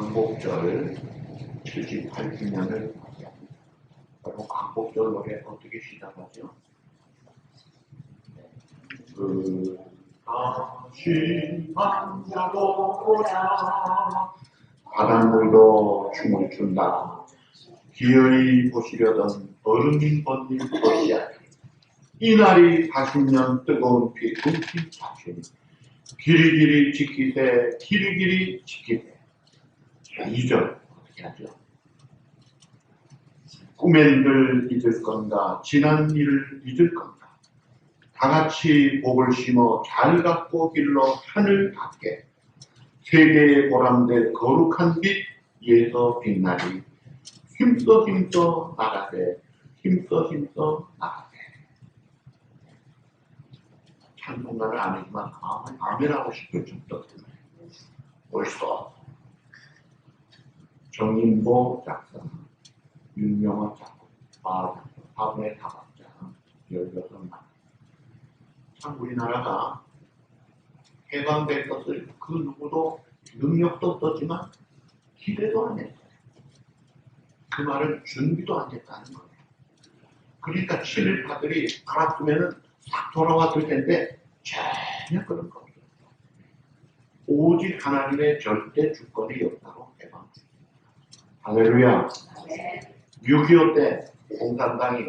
광복절 78주년을 여러분 광복절 노래 어떻게 시작하죠? 다시 만나보자 바닷물도 춤을 춘다 기어이 보시려던 어른이 번진 도시야 이날이 40년 뜨거운 피 움킨 자신 길이길이 지키세 길이길이 지키세 2절 어떻게 하죠? 꿈엔 늘 잊을 건가 지난 일을 잊을 건가 다같이 복을 심어 잘 갖고 길러 하늘 닿게 세계의 보람된 거룩한 빛 위에서 빛나리 힘써 힘써 나가세 힘써 힘써 나가세 찬송가를 안 했지만 아멘하고 싶을 정도로 벌써 정인보 작사 윤명화 작곡 바운의 다박자 16만 참 우리나라가 해방될 것을 그 누구도 능력도 없었지만 기대도 안 했어요. 그 말은 준비도 안 됐다는 거예요. 그러니까 친일파들이 알았으면은 싹 돌아왔을 텐데 전혀 그런 거 없어요. 오직 하나님의 절대 주권이었다고 해방됐습니다. 할렐루야. 6.25 때 공산당이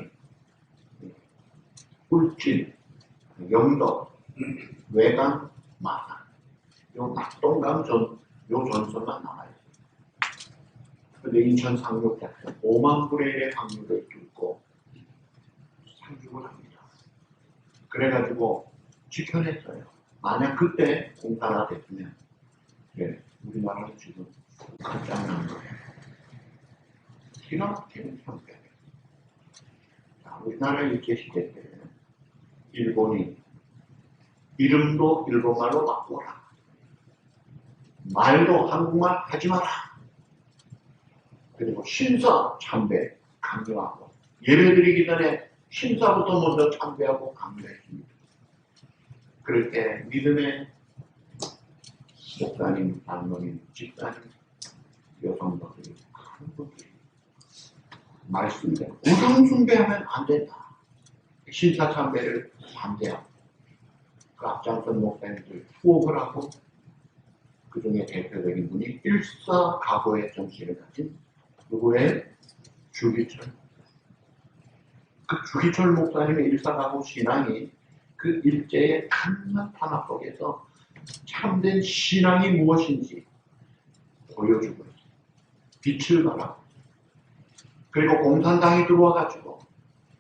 울진, 영덕, 외강, 마산 요 낙동강 요 전선만 남아있어요. 근데 인천 상륙작전 5만 분의 1의 확률을 뚫고 상륙을 합니다. 그래가지고 지켜냈어요. 만약 그때 공산화 됐으면 우리나라는 지금 깜짝난 거예요. 기가 막히는 형태예요. 우리나라 일제시대 때 일본이 이름도 일본말로 바꾸어라. 말도 한국말 하지 마라. 그리고 신사 참배 강요하고 예배드리기 전에 신사부터 먼저 참배하고 강요했습니다. 그럴 때 믿음의 목사님, 장로님, 집사님, 여성들이 큰 분들이 말씀대로 우상숭배하면 안 된다. 신사 참배를 반대하고 그 앞장선 목사님들 투옥을 하고 그 중에 대표적인 분이 일사각오의 정신을 가진 누구의 주기철. 그 주기철 목사님의 일사각오 신앙이 그 일제의 강한 탄압 속에서 참된 신앙이 무엇인지 보여주고 있어요. 빛을 발하고 그리고 공산당이 들어와가지고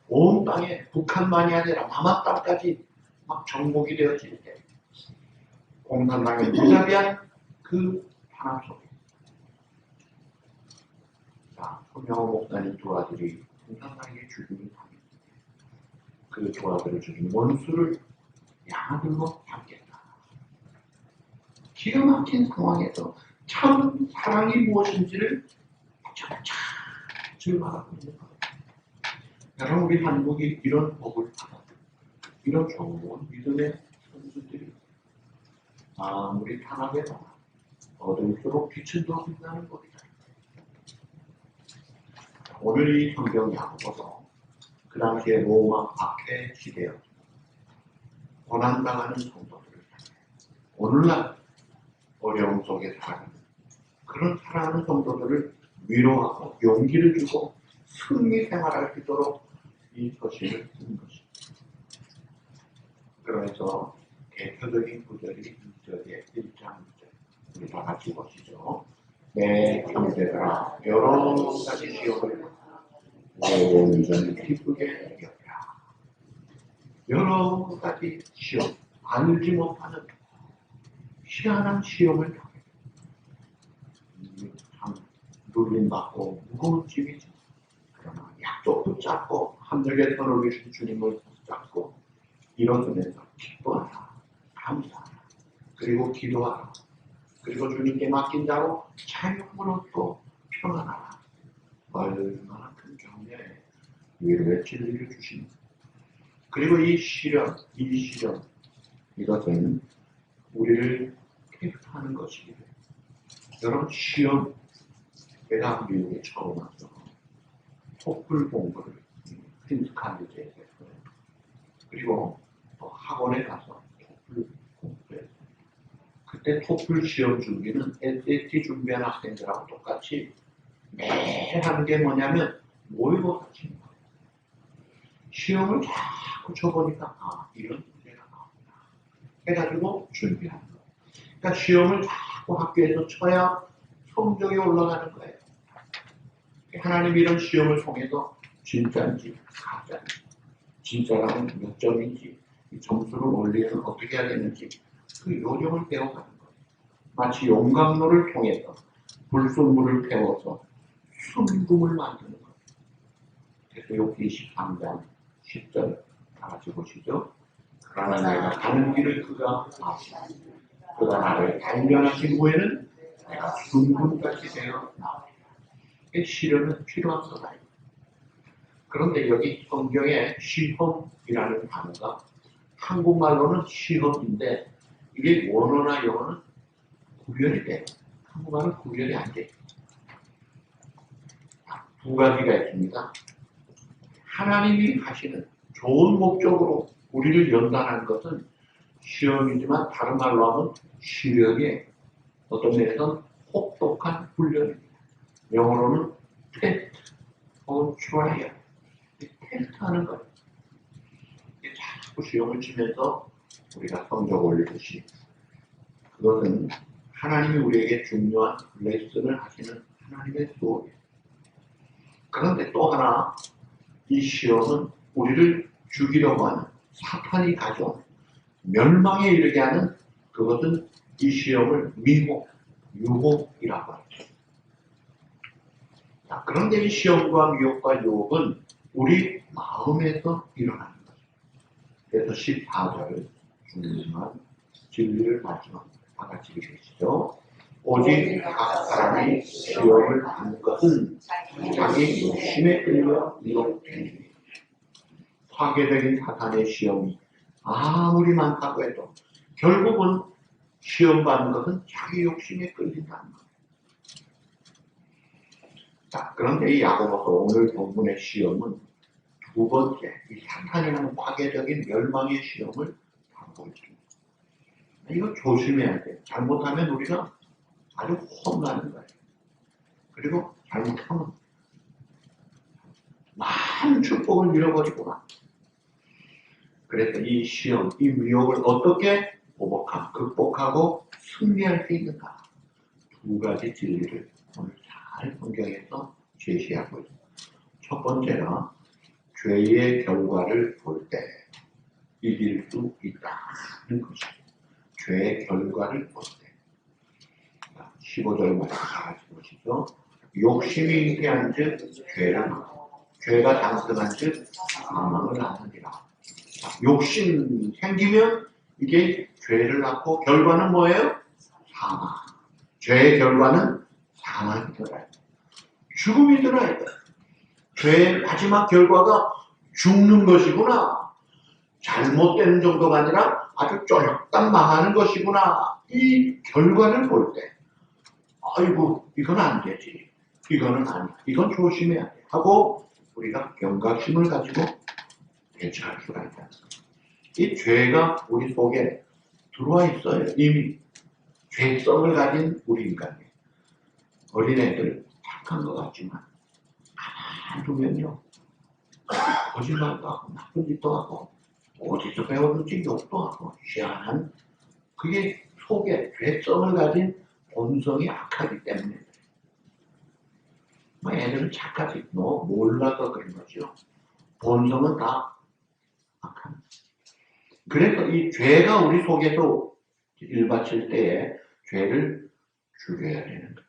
온 땅에 북한만이 아니라 남한 땅까지 막 정복이 되어질 때 공산당의 무자비한 그 탄압 속에 손명호 목사님 두 아들이 공산당의 주중이 됩니다. 그 두 아들을 죽인 원수를 양아들로 잡겠다. 기가 막힌 상황에서 참 사랑이 무엇인지를 잘 말하고 있는 거예요. 여러분 우리 한국이 이런 복을 받아도 이런 좋은 믿음의 선수들이 아무리 탄압에 얻을수록 빛은 더 빛나는 법이다. 오늘 이 성경 야고보서 그 당시에 로마 박해 시대였습니다. 고난당하는 성도들을 향해 오늘날 어려움 속에 살아가는 그런 사랑하는 성도들을 위로하고 용기를 주고 승리 생활할 수 있도록 이 서신을 쓴 것입니다. 그러면서 대표적인 구절이 2절에 1장 2절 우리 다 같이 보시죠. 내 형제들아 여러 가지 시험을 온전히 기쁘게 여겨라. 여러 가지 시험 알지 못하는 희한한 시험을 당해 참 눌림받고 무거운 짐이죠. 그러나 약속 붙잡고 하늘에 선올리신 주님을 붙잡고 일어서면서 기뻐하라 감사하라 그리고 기도하라 그리고 주님께 맡긴 자로 자유함을 얻고 평안하라. 얼마나 큰 경례에 위로의 진리를 주십니다. 그리고 이 시련 이것은 우리를 테스트하는 것이기에 여러분 시험 제가 미국에 처음 와서 토플 공부를 퀸스 칼리지에서 했어요. 그리고 또 학원에 가서 토플 공부를 했어요. 그때 토플 시험 준비는 SAT 준비하는 학생들하고 똑같이 매일 하는 게 뭐냐면 모의고사 치는 거예요. 시험을 자꾸 쳐보니까 이런 문제가 나온다 해가지고 준비하는 거예요. 그러니까 시험을 자꾸 학교에서 쳐야 성적이 올라가는 거예요. 하나님 이런 시험을 통해서 진짜인지 가짜인지, 진짜라면 몇 점인지, 이 점수를 올리면 어떻게 해야 되는지 그 요령을 배워가는 거예요. 마치 용광로를 통해서 불순물을 태워서 순금을 만드는 거예요. 그래서 여기 23장 10절 다 같이 보시죠. 그러나 내가 가는 길을 그가 아시고 그가 나를 단련하신 후에는 내가 순금같이 되어 나오리라. 시련은 필요한 거다. 그런데 여기 성경에 시험이라는 단어가 한국말로는 시험인데 이게 원어나 영어는 구별이 돼요. 한국말은 구별이 안 돼요. 두 가지가 있습니다. 하나님이 하시는 좋은 목적으로 우리를 연단하는 것은 시험이지만 다른 말로 하면 시련이에요. 어떤 면에서는 혹독한 훈련입니다. 영어로는 테스트 혹은 트라이얼, 테스트하는 거예요. 자꾸 시험을 치면서 우리가 성적 올리듯이 그것은 하나님이 우리에게 중요한 레슨을 하시는 하나님의 수업이에요. 그런데 또 하나 이 시험은 우리를 죽이려고 하는 사탄이 가져온 멸망에 이르게 하는 그것은 이 시험을 미혹, 유혹이라고 하죠. 그런데 이 시험과 미혹과 유혹은 우리 마음에서 일어나는 거죠. 그래서 14절 중요한 진리를 마지막 다 같이 읽으시죠. 오직 각 사람이 시험을 받는 것은 자기 욕심에 끌려 유혹되니 파괴적인 사탄의 시험이 아무리 많다고 해도 결국은 시험 받는 것은 자기 욕심에 끌린다는 거예요. 자, 그런데 이 야고보서 오늘 본문의 시험은 두 번째, 이 사탄이라는 파괴적인 멸망의 시험을 다루고 있습니다. 이거 조심해야 돼요. 잘못하면 우리가 아주 혼나는 거예요. 그리고 잘못하면 많은 축복을 잃어버리구나. 그래서 이 시험, 이 미혹을 어떻게 극복하고 승리할 수 있는가. 두 가지 진리를 오늘 잘 성경에서 제시하고 있습니다. 첫 번째가 죄의 결과를 볼 때 이길 수 있다는 것입니다. 죄의 결과를 볼 때. 15절 말씀 다 같이 보시죠. 욕심이 잉태한 즉 죄를 죄가 장성한 즉 사망을 낳느니라. 욕심 생기면 이게 죄를 낳고 결과는 뭐예요? 사망. 죄의 결과는 사망이 들어야 돼. 죽음이 들어야 돼. 죄의 마지막 결과가 죽는 것이구나. 잘못되는 정도가 아니라 아주 쫄딱 망하는 것이구나. 이 결과를 볼 때 아이고 이건 안 되지. 이거는 아니야. 이건 조심해야 돼. 하고 우리가 경각심을 가지고 대처할 수가 있다. 이 죄가 우리 속에 들어와 있어요. 이미 죄성을 가진 우리 인간이. 어린애들 착한 것 같지만 가만히 두면요. 거짓말도 하고 나쁜 짓도 하고 어디서 배웠는지 욕도 하고 희한한 그게 속에 죄성을 가진 본성이 악하기 때문에 애들은 착하지 몰라서 그런 거죠. 본성은 다 악합니다. 그래서 이 죄가 우리 속에서 일받칠 때에 죄를 죽여야 되는 거예요.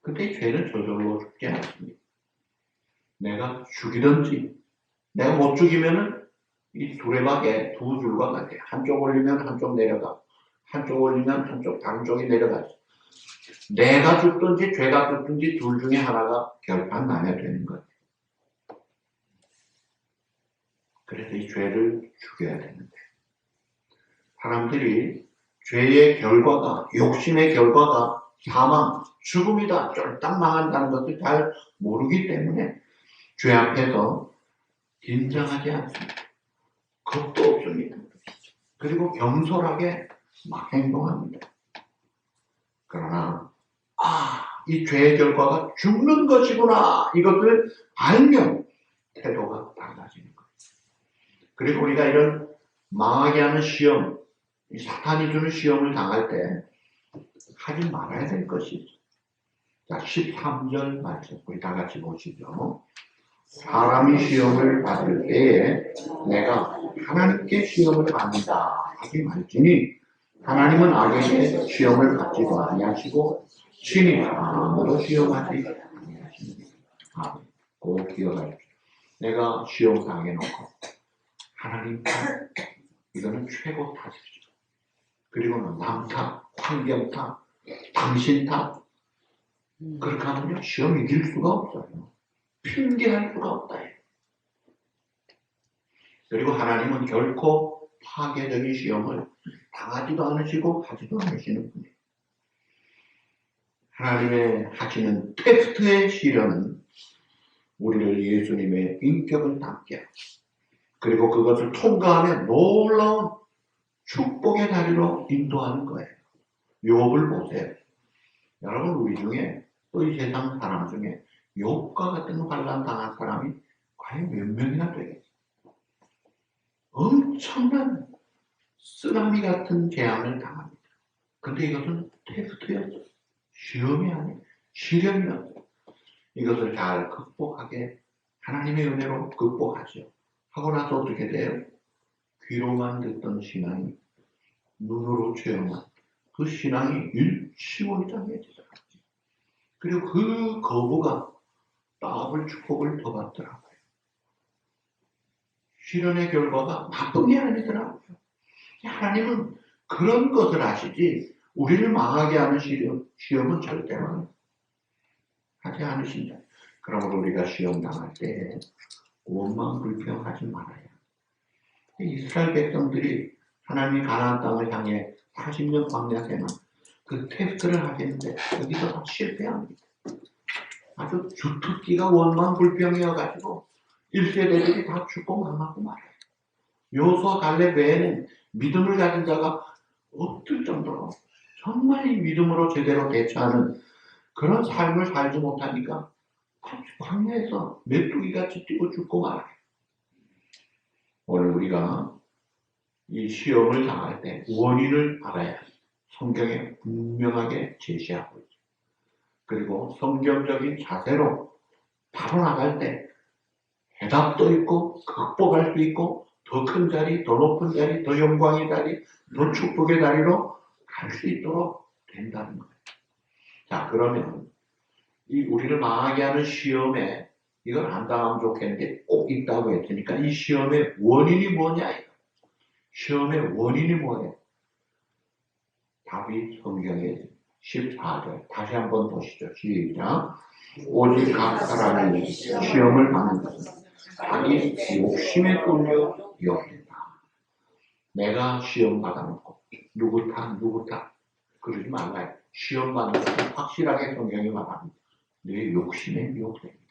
근데 이 죄는 저절로 죽지 않습니다. 내가 죽이든지 내가 못 죽이면은 이 두레박에 두 줄과 같아요. 한쪽 올리면 한쪽 내려가, 한쪽 올리면 한쪽 다른 쪽이 내려가죠. 내가 죽든지 죄가 죽든지 둘 중에 하나가 결판 나야 되는 거예요. 그래서 이 죄를 죽여야 되는데 사람들이 죄의 결과가 욕심의 결과가 사망, 죽음이다, 쫄딱 망한다는 것을 잘 모르기 때문에 죄 앞에서 긴장하지 않습니다. 겁도 없습니다. 그리고 겸손하게 막 행동합니다. 그러나 이 죄의 결과가 죽는 것이구나 이것을 알면 태도가 달라지는 거예요. 그리고 우리가 이런 망하게 하는 시험, 사탄이 주는 시험을 당할 때 하지 말아야 될 것이 있어요. 자, 13절 말씀 우리 다 같이 보시죠. 사람이 시험을 받을 때에 내가 하나님께 시험을 받는다 하지 말지니 하나님은 악에게 시험을 받지도 아니하시고 친히 아무도 시험하지 아니하십니다. 꼭 기억하십시오. 내가 시험 당해놓고 하나님 탓, 이거는 최고 탓이죠. 그리고는 남 탓, 환경 탓, 당신 탓, 그렇게 하면 시험 이길 수가 없어요. 핑계할 수가 없다. 그리고 하나님은 결코 파괴적인 시험을 당하지도 않으시고 하지도 않으시는 분이에요. 하나님의 하시는 테스트의 시련은 우리를 예수님의 인격을 담게 하고 그리고 그것을 통과하면 놀라운 축복의 다리로 인도하는 거예요. 욥을 보세요. 여러분 우리 중에 또 이 세상 사람 중에 욥과 같은 환난 당한 사람이 과연 몇 명이나 되겠어요? 엄청난 쓰나미 같은 재앙을 당합니다. 근데 이것은 테스트였어요. 시험이 아니에요. 시련이었어요. 이것을 잘 극복하게 하나님의 은혜로 극복하죠. 하고 나서 어떻게 돼요? 귀로만 듣던 신앙이 눈으로 체험한 그 신앙이 일치월장해지더라고요. 그리고 그 거부가 더블 축복을 더 받더라고요. 시련의 결과가 나쁜 게 아니더라고요. 하나님은 그런 것을 아시지 우리를 망하게 하는 시험은 절대로 하지 않으신다. 그러므로 우리가 시험 당할 때 원망 불평하지 말아요. 이스라엘 백성들이 하나님이 가나안 땅을 향해 40년 광야 생활 그 테스트를 하겠는데 여기서 다 실패합니다. 아주 주특기가 원망 불평이어가지고 1세대들이 다 죽고 망하고 말아요. 여호수아 갈렙 외에는 믿음을 가진 자가 없을 정도로 정말 이 믿음으로 제대로 대처하는 그런 삶을 살지 못하니까 광야에서 메뚜기같이 뛰고 죽고 말아요. 오늘 우리가 이 시험을 당할 때 원인을 알아야 성경에 분명하게 제시하고 있죠. 그리고 성경적인 자세로 바로 나갈 때 해답도 있고 극복할 수 있고 더 큰 자리, 더 높은 자리, 더 영광의 자리, 더 축복의 자리로 갈 수 있도록 된다는 거예요. 자, 그러면 이 우리를 망하게 하는 시험에 이걸 안 당하면 좋겠는데 꼭 있다고 했으니까 이 시험의 원인이 뭐냐? 시험의 원인이 뭐예요? 답이 성경에 14절 다시 한번 보시죠. 시작. 오직 각 사람이 시험을 받는 것은 자기 욕심에 쏠려 여긴다. 내가 시험 받아놓고 누구 탓 그러지 말라요. 시험 받는 것은 확실하게 성경이 말합니다. 내 욕심에 미혹됩니다.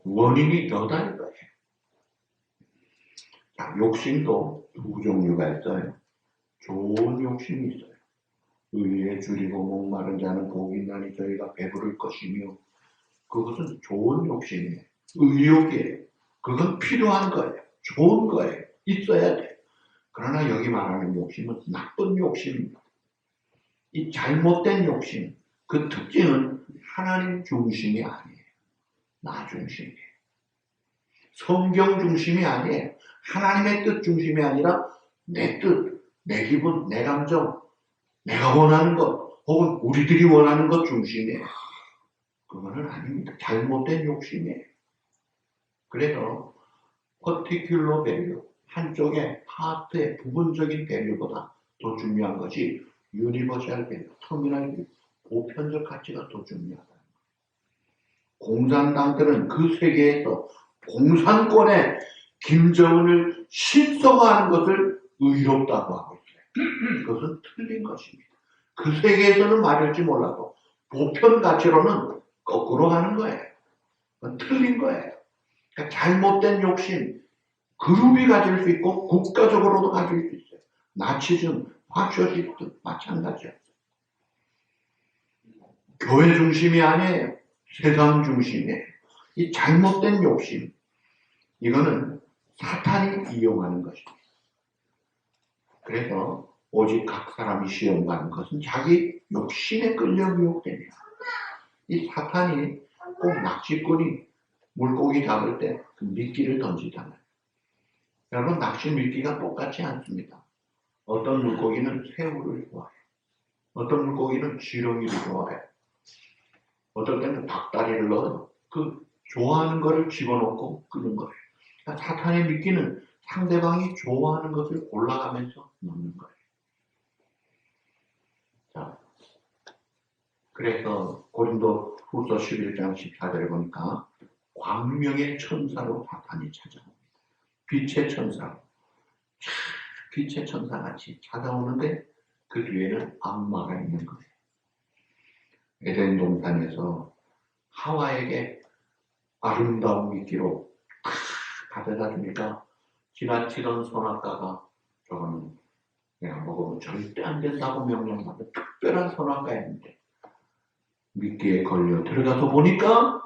원인이 너다는 거예요. 자, 욕심도 두 종류가 있어요. 좋은 욕심이 있어요. 의에 줄이고 목마른 자는 복이 있나니 저희가 배부를 것이며 그것은 좋은 욕심이에요. 의욕이에요. 그건 필요한 거예요. 좋은 거예요. 있어야 돼요. 그러나 여기 말하는 욕심은 나쁜 욕심입니다. 이 잘못된 욕심, 그 특징은 하나님 중심이 아니에요. 나 중심이에요. 성경 중심이 아니에요. 하나님의 뜻 중심이 아니라 내 뜻, 내 기분, 내 감정, 내가 원하는 것, 혹은 우리들이 원하는 것 중심이에요. 그거는 아닙니다. 잘못된 욕심이에요. 그래서 particular value, 한쪽의 파트의 부분적인 밸류보다 더 중요한 것이 universal value, 터미널 밸류, 보편적 가치가 더 중요하다. 공산당들은 그 세계에서 공산권의 김정은을 신성화하는 것을 의롭다고 하고 있어요. 그것은 틀린 것입니다. 그 세계에서는 말일지 몰라도 보편 가치로는 거꾸로 하는 거예요. 그건 틀린 거예요. 그러니까 잘못된 욕심, 그룹이 가질 수 있고 국가적으로도 가질 수 있어요. 나치즘, 파쇼시스트 마찬가지예요. 교회 중심이 아니에요. 세상 중심이에요. 이 잘못된 욕심, 이거는 사탄이 이용하는 것입니다. 그래서 오직 각 사람이 시험 가는 것은 자기 욕심에 끌려 유혹됩니다. 이 사탄이 꼭 낚시꾼이 물고기 잡을 때 그 미끼를 던지잖아요. 여러분, 낚시 미끼가 똑같지 않습니다. 어떤 물고기는 새우를 좋아해요. 어떤 물고기는 지렁이를 좋아해요. 어떨 때는 닭다리를 넣어요. 그 좋아하는 거를 집어넣고 끄는 거예요. 그러니까 사탄의 미끼는 상대방이 좋아하는 것을 골라가면서 넣는 거예요. 자, 그래서 고린도 후서 11장 14절에 보니까 광명의 천사로 사탄이 찾아옵니다. 빛의 천사로. 빛의 천사같이 찾아오는데 그 뒤에는 악마가 있는 거예요. 에덴 동산에서 하와에게 아름다운 미끼로 가져다 주니까 지나치던 선악과가 저거는 내가 먹으면 절대 안 된다고 명령받은 특별한 선악과였는데 미끼에 걸려 들어가서 보니까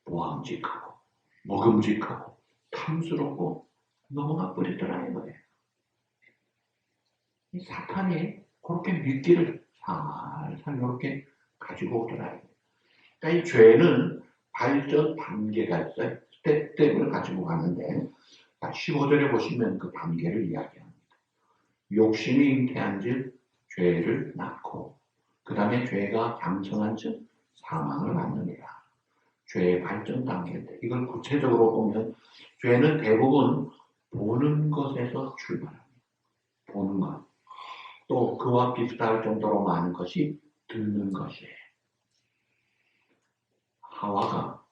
모함직하고 먹음직하고 탐스럽고 너무 나쁘리더라 이거예요. 이 사탄이 그렇게 미끼를 살살 이렇게 가지고 오더라. 그러니까 이 죄는 발전 단계가 있어요. 스텝을 가지고 가는데 15절에 보시면 그 단계를 이야기합니다. 욕심이 잉태한 즉 죄를 낳고 그 다음에 죄가 장성한 즉 사망을 낳느니라. 죄의 발전 단계인데 이걸 구체적으로 보면 죄는 대부분 보는 것에서 출발합니다. 보는 것. 또 그와 비슷할 정도로 많은 것이 듣는 것이에요. 하와가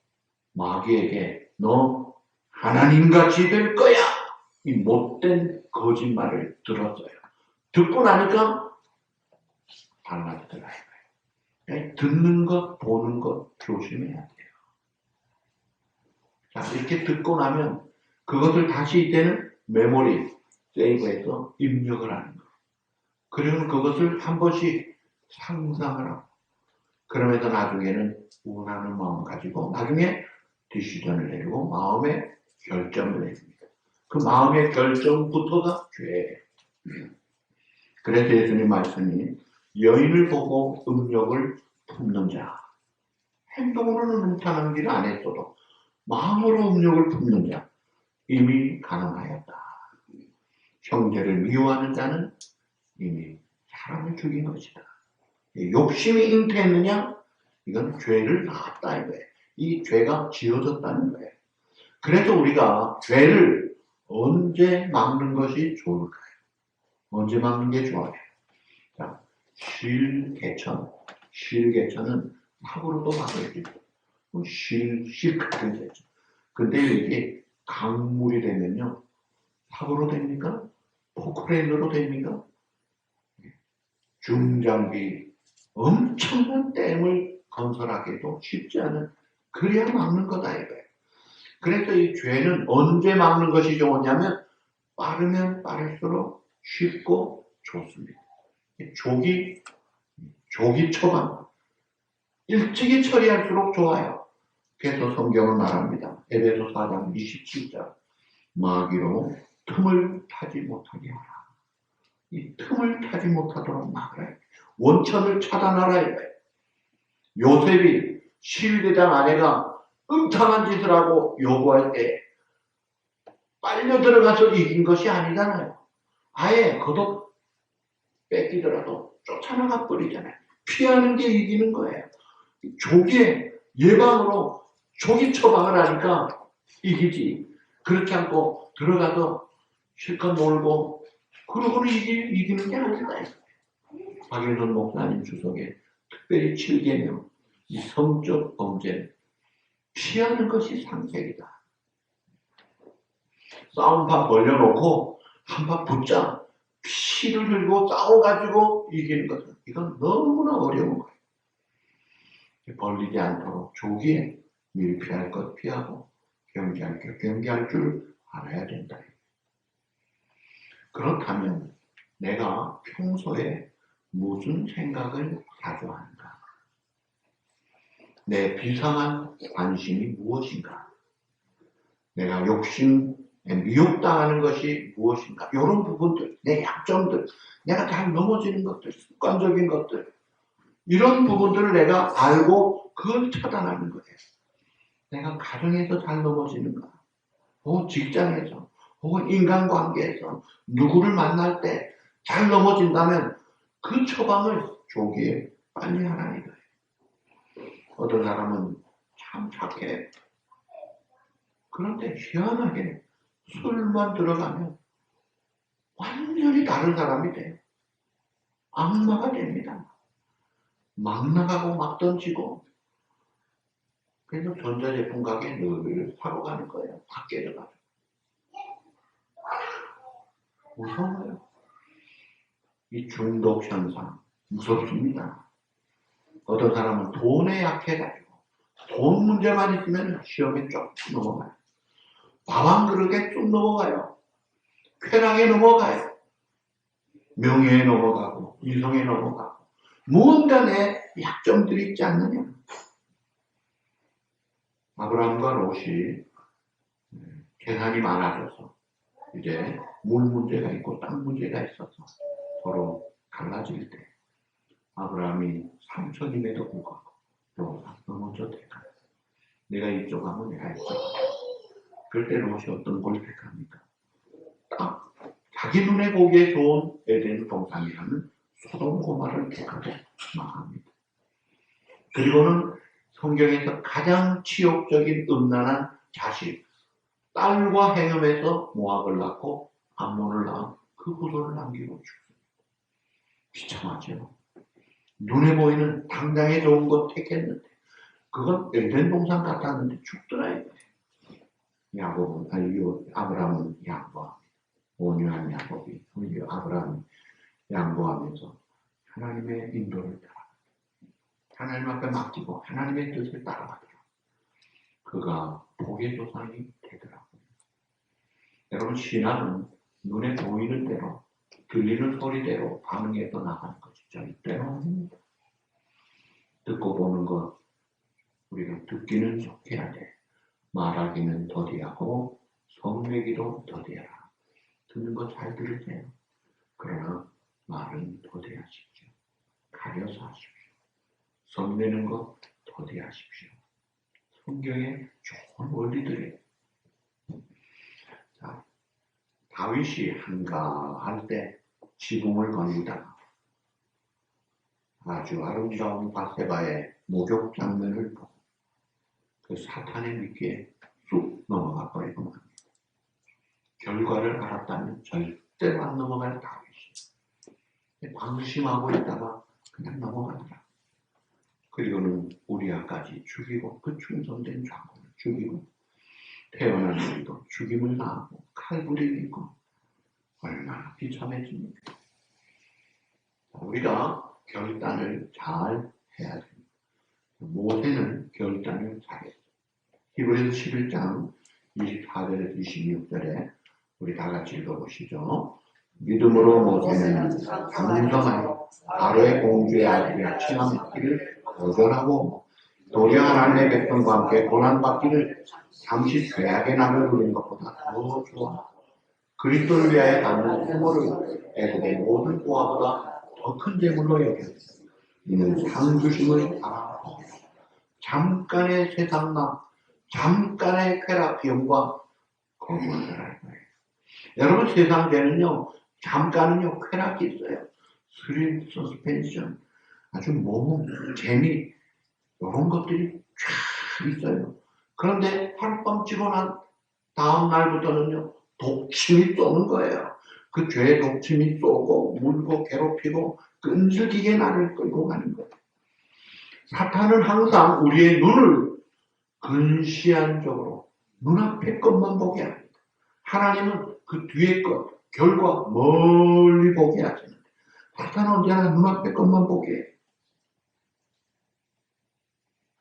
마귀에게 너 하나님같이 될 거야. 이 못된 거짓말을 들었어요. 듣고 나니까 달라지더라. 듣는 것, 보는 것 조심해야 돼요. 자, 이렇게 듣고 나면 그것을 다시 이제는 메모리, 세이브해서 입력을 하는 거예요. 그러면 그것을 한 번씩 상상을 하고 그러면서 나중에는 원하는 마음 가지고 나중에 디시전을 내리고 마음의 결정을 내립니다. 그 마음의 결정부터가 죄예요. 그래서 예수님 말씀이 여인을 보고 음욕을 품는 자, 행동으로는 음탕한 길 안 했어도 마음으로 음욕을 품는 자 이미 가능하였다. 형제를 미워하는 자는 이미 사람을 죽인 것이다. 욕심이 잉태했느냐? 이건 죄를 낳았다 이거예요. 이 죄가 지어졌다는 거예요. 그래서 우리가 죄를 언제 막는 것이 좋을까요? 언제 막는 게 좋아요? 자, 실개천. 실개천은 삽으로도 막을 수 있고, 실크도 되죠. 근데 이게 강물이 되면요, 삽으로 됩니까? 포크레인으로 됩니까? 중장비, 엄청난 댐을 건설하기도 쉽지 않은, 그래야 막는 거다 이거예요. 그래서 이 죄는 언제 막는 것이 좋으냐면 빠르면 빠를수록 쉽고 좋습니다. 조기 처방, 일찍이 처리할수록 좋아요. 그래서 성경은 말합니다. 에베소 4장 27절 마귀로 틈을 타지 못하게 하라. 이 틈을 타지 못하도록 막으라. 원천을 차단하라 이거예요. 요셉이 시위대장 아내가 음탕한 짓을 하고 요구할 때 빨려 들어가서 이긴 것이 아니잖아요. 아예 겉옷 뺏기더라도 쫓아나가 버리잖아요. 피하는 게 이기는 거예요. 조기에 예방으로 조기 처방을 하니까 이기지. 그렇지 않고 들어가서 실컷 놀고 그러고는 이기는 게 아니다. 박일선 목사님 주석에 특별히 7계명 이 성적 범죄 피하는 것이 상책이다. 싸움판 벌려놓고 한 판 붙자 피를 흘리고 싸워가지고 이기는 것은 이건 너무나 어려운 거예요. 벌리지 않도록 조기에 미리 피할 것 피하고 경계할 것 경계할 줄 알아야 된다. 그렇다면 내가 평소에 무슨 생각을 자주 하는가? 내 비상한 관심이 무엇인가? 내가 욕심에 미혹당하는 것이 무엇인가? 이런 부분들, 내 약점들, 내가 잘 넘어지는 것들, 습관적인 것들, 이런 부분들을 내가 알고 그걸 차단하는 거예요. 내가 가정에서 잘 넘어지는가? 혹은 직장에서, 혹은 인간관계에서 누구를 만날 때 잘 넘어진다면 그 처방을 조기에 빨리 하라는 거예요. 어떤 사람은 참 착해. 그런데 희한하게 술만 들어가면 완전히 다른 사람이 돼요. 악마가 됩니다. 막 나가고 막 던지고. 그래서 전자제품 가게 늘 사러 가는 거예요. 밖에 들어가서. 무서워요. 이 중독 현상 무섭습니다. 어떤 사람은 돈에 약해가지고 돈 문제만 있으면 시험에 쭉 넘어가요. 밥 한 그릇에 쭉 넘어가요. 쾌락에 넘어가요. 명예에 넘어가고 이성에 넘어가고 무언가 내 약점들이 있지 않느냐. 아브라함과 롯이 재산이 많아져서 이제 물 문제가 있고 땅 문제가 있어서 서로 갈라질 때 아브라함이 삼촌임에도 불구하고 너 먼저 택하라. 내가 이쪽 하면 내가 이쪽 하면. 그럴 때 롯이 어떤 걸 택합니까? 딱 자기 눈에 보기에 좋은 에덴 동산이라는 소돔 고마를 택하고 망합니다. 그리고는 성경에서 가장 치욕적인 음란한 자식 딸과 행음해서 모압을 낳고 암몬을 낳은 그 후손을 남기고 죽습니다. 비참하죠. 눈에 보이는 당장에 좋은 것 택했는데 그건 에덴 동산 같았는데 죽더라. 아브라함은 양보합니다. 온유한 야곱이 아브라함이 양보하면서 하나님의 인도를 따라 하나님 앞에 맡기고 하나님의 뜻을 따라가더라. 그가 복의 조상이 되더라고요. 여러분 신앙은 눈에 보이는 대로 들리는 소리대로 반응해서 나가는 것이죠. 이때는 듣고 보는 것 우리가 듣기는 좋게해야 돼. 말하기는 더디하고 성내기도 더디하라. 듣는 거 잘 들으세요. 그러나 말은 더디하십시오. 가려서 하십시오. 성내는 거 더디하십시오. 성경에 좋은 원리들이에요. 자, 다윗이 한가할 때 지붕을 거닐다가 아주 아름다운 바세바의 목욕 장면을 보고 그 사탄의 미끼에 쑥 넘어가 버리고 맙니다. 결과를 알았다면 절대로 안 넘어갈 다윗이 방심하고 있다가 그냥 넘어가더라. 그리고는 우리아까지 죽이고 그 충성된 장군을 죽이고 태어난 우리도 죽임을 당하고 칼부림이 있고 얼마나 비참해집니까? 우리가 결단을 잘 해야 됩니다. 모세는 결단을 잘했어요. 히브리서 11장 24절에서 26절에 우리 다 같이 읽어보시죠. 믿음으로 모세는 장성하여 바로의 공주의 아들이라 칭함받기를 거절하고 도리어 하나님의 백성과 함께 고난받기를 잠시 죄악의 낙을 누리는 것보다 더 좋아 그리스도를 위하여 받는 후모를 애굽의 모든 보화보다 더 큰 재물로 여겼다. 이는 상 주심을 알아보고 잠깐의 세상남 잠깐의 쾌락 비용과 거부를 할 거예요. 여러분 세상에는요 잠깐은요 쾌락이 있어요. 스릴, 서스펜션, 아주 모험, 재미 이런 것들이 쫙 있어요. 그런데 하룻밤 지고 난 다음 날부터는요 독침이 쏘는 거예요. 그 죄의 독침이 쏘고 물고 괴롭히고 끈질기게 나를 끌고 가는 거예요. 사탄은 항상 우리의 눈을 근시안적으로 눈앞의 것만 보게 합니다. 하나님은 그 뒤에 것, 결과 멀리 보게 하시는데 사탄은 언제나 눈앞에 것만 보게 해요.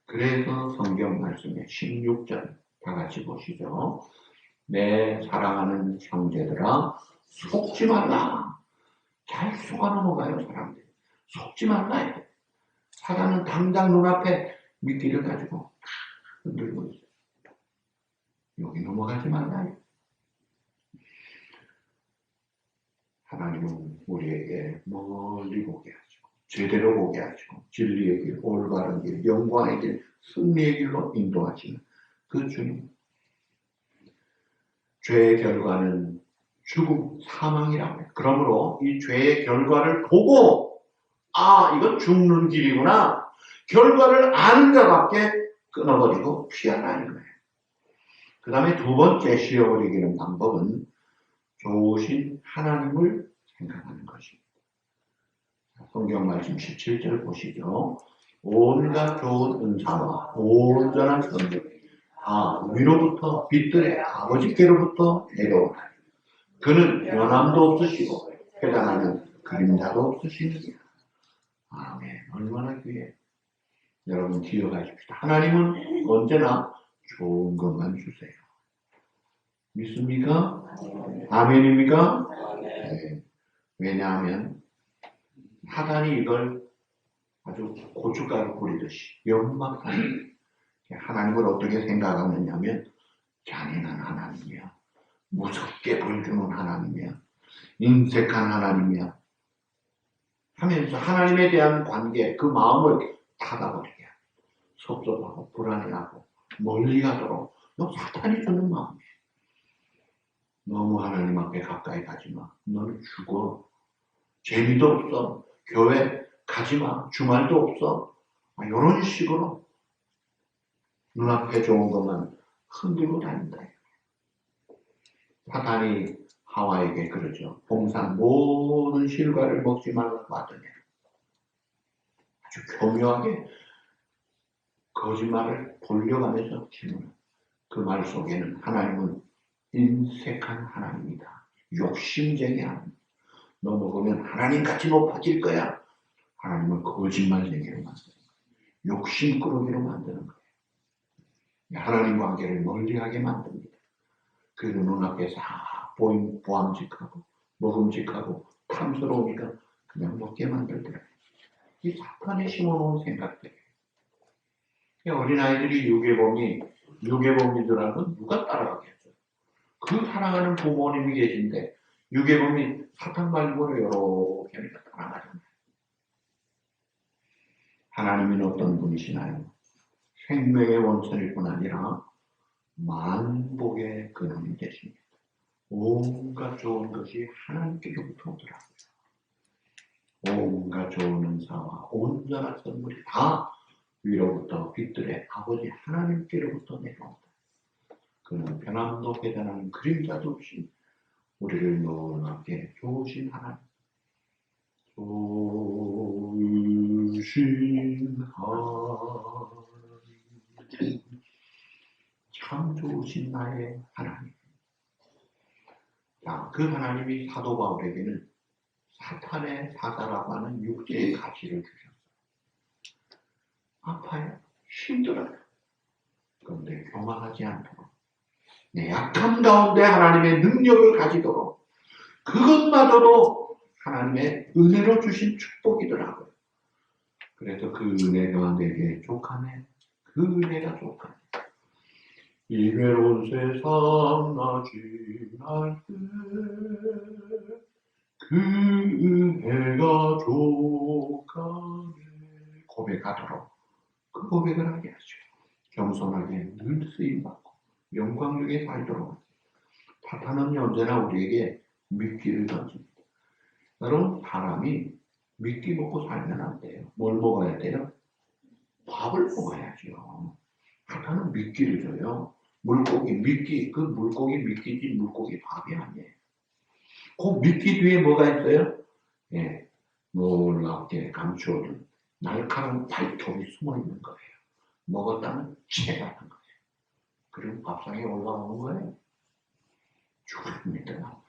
그래서 성경 말씀에 16절 다 같이 보시죠. 내 사랑하는 형제들아 속지 말라. 잘 속아 넘어가요 사람들이. 속지 말라. 사단은 당장 눈앞에 미끼를 가지고 흔들고 있어요. 여기 넘어가지 말라. 하나님은 우리에게 멀리 보게 하시고 제대로 보게 하시고 진리의 길, 올바른 길, 영광의 길, 승리의 길로 인도하시는 그 주님. 죄의 결과는 죽음, 사망이라고 해요. 그러므로 이 죄의 결과를 보고 이건 죽는 길이구나. 결과를 아는 자밖에 끊어버리고 피하라는 거예요. 그 다음에 두 번째 쉬어버리게 하는 방법은 좋으신 하나님을 생각하는 것입니다. 성경 말씀 17절 보시죠. 온갖 좋은 은사와 온전한 선물이 다 위로부터 빛들의 아버지께로부터 내려오나니 그는 변함도 없으시고 회당하는 그림자도 없으시느니라. 아멘. 얼마나 귀해. 여러분 기억하십시오. 하나님은 언제나 좋은 것만 주세요. 믿습니까? 아멘입니까? 네. 왜냐하면 사단이 이걸 아주 고춧가루 뿌리듯이 연막하는 하나님을 어떻게 생각하느냐면 잔인한 하나님이야. 무섭게 벌주는 하나님이야. 인색한 하나님이야. 하면서 하나님에 대한 관계, 그 마음을 닫아버리게 하고 섭섭하고 불안해하고 멀리 가도록 사탄이 주는 마음이에요. 너무 하나님 앞에 가까이 가지마. 너는 죽어. 재미도 없어. 교회 가지마. 주말도 없어. 이런 식으로 눈앞에 좋은 것만 흔들고 다닌다. 사탄이 하와에게 그러죠. 동산 모든 실과를 먹지 말라고 하더니 아주 교묘하게 거짓말을 돌려가면서 질문을. 그 말 속에는 하나님은 인색한 하나님이다. 욕심쟁이 하나님. 너 먹으면 하나님같이 높아질 거야. 하나님은 거짓말쟁이로 만드는 거예요. 욕심꾸러기로 만드는 거예요. 하나님 관계를 멀리하게 만듭니다. 그리고 눈앞에 다 보암직하고 먹음직하고 탐스러우니까 그냥 먹게 만들더라고요. 이 사탄이 심어놓은 생각들이에요. 어린아이들이 유괴범이더라도 누가 따라가겠어요? 그 사랑하는 부모님이 계신데 유괴범이 사탄 말고는 이렇게 하니까 따라가잖아요. 하나님은 어떤 분이시나요? 생명의 원천일 뿐 아니라 만복의 근원이 되십니다. 온갖 좋은 것이 하나님께로부터 오더라고요. 온갖 좋은 은사와 온전한 선물이 다 위로부터 빛들의 아버지 하나님께로부터 내려온다. 그는 변함도 회단하는 그림자도 없이 우리를 놀랍게 좋으신 하나님. 좋으신 하나님. 참 좋으신 나의 하나님. 자, 그 하나님이 사도 바울에게는 사탄의 사자라고 하는 육체의 가치를 주셨어요. 아파요. 힘들어요. 그런데 교만하지 않도록 내 약함 가운데 하나님의 능력을 가지도록 그것마저도 하나님의 은혜로 주신 축복이더라고요. 그래서 그 은혜가 내게 족하네. 그 은혜가 족하네. 이 외로운 세상 나 지날 때 그 은혜가 족하네. 고백하도록 그 고백을 하게 하시고 겸손하게 늘 쓰임받고 영광되게 살도록. 사탄은 언제나 우리에게 미끼를 던집니다. 여러분, 사람이 미끼 먹고 살면 안 돼요. 뭘 먹어야 돼요? 밥을 먹어야죠. 사탄은 미끼를 줘요. 물고기 미끼, 그 물고기 미끼지 물고기 밥이 아니에요. 그 미끼 뒤에 뭐가 있어요? 예, 놀랍게 감추어둔 날카로운 발톱이 숨어 있는 거예요. 먹었다면 체하는 거예요. 그리고 밥상에 올라오는 거예요. 죽습니다.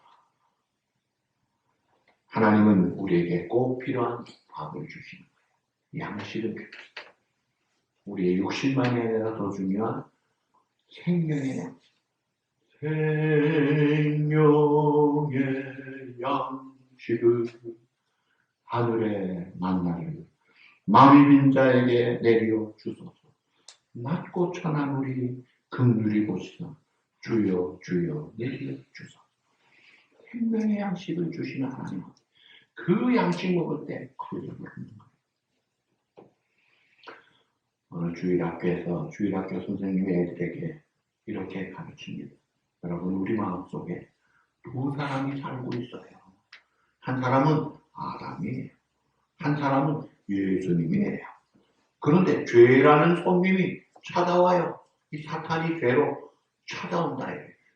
하나님은 우리에게 꼭 필요한 밥을 주시는 거예요. 양식을 주시는 거예요. 우리의 육신만이 아니라 더 중요한 생명의 양식. 생명의 양식을 하늘의 만나를 마음이 빈 자에게 내려 주소서. 낮고 천한 우리 긍휼히 보시사 주여 주여 내려 주소서. 생명의 양식을 주시는 하나님, 그 양식 먹을 때 크게 부르는 거예요. 오늘 주일학교에서 주일학교 선생님이 애들에게 이렇게 가르칩니다. 여러분, 우리 마음속에 두 사람이 살고 있어요. 한 사람은 아담이에요. 한 사람은 예수님이에요. 그런데 죄라는 손님이 찾아와요. 이 사탄이 죄로 찾아온다.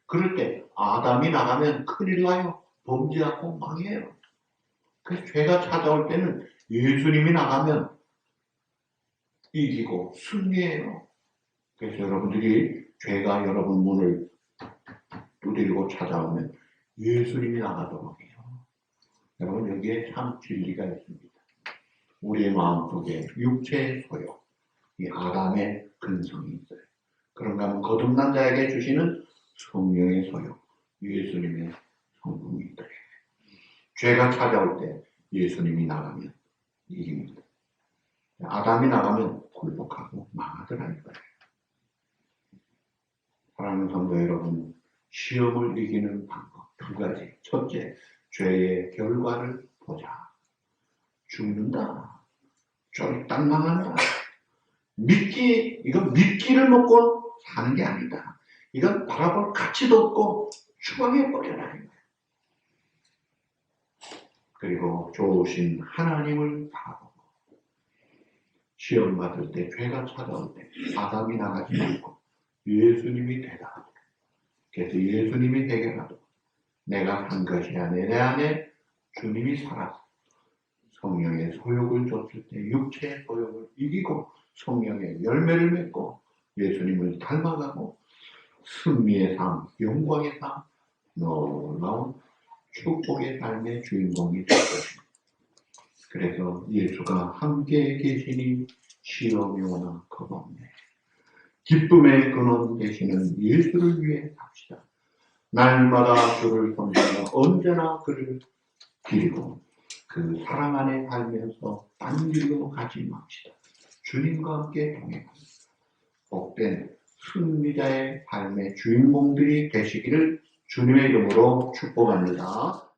그럴 때 아담이 나가면 큰일 나요. 범죄하고 망해요. 그래서 죄가 찾아올 때는 예수님이 나가면 이기고 승리해요. 그래서 여러분들이 죄가 여러분 문을 두드리고 찾아오면 예수님이 나가도록 해요. 여러분, 여기에 참 진리가 있습니다. 우리의 마음속에 육체의 소욕, 이 아담의 근성이 있어요. 그런가 하면 거듭난 자에게 주시는 성령의 소욕, 예수님의 성품이 있다. 죄가 찾아올 때 예수님이 나가면 이깁니다. 아담이 나가면 굴복하고 망하더라는 거예요. 사랑하는 성도 여러분, 시험을 이기는 방법 두 가지. 첫째, 죄의 결과를 보자. 죽는다. 쫄딱 망한다. 이건 미끼를 먹고 사는 게 아니다. 이건 바라볼 가치도 없고 추방해버려라. 그리고 좋으신 하나님을 바라보고 시험 받을 때, 죄가 찾아올 때 아담이 나가지 않고 예수님이 대답하고, 그래서 예수님이 해결하도록 내가 한 것이 아니라 내 안에 주님이 살아서 성령의 소욕을 줬을 때 육체의 소욕을 이기고 성령의 열매를 맺고 예수님을 닮아가고 승리의 삶, 영광의 삶, 놀라운 축복의 삶의 주인공이 될 것입니다. 그래서 예수가 함께 계시니 시험이 오나 겁없네. 기쁨의 근원 되시는 예수를 위해 삽시다. 날마다 주를 섬기며 언제나 그를 기리고 그 사랑 안에 살면서 딴 길로 가지 맙시다. 주님과 함께 동행합니다. 복된 승리자의 삶의 주인공들이 되시기를 주님의 이름으로 축복합니다.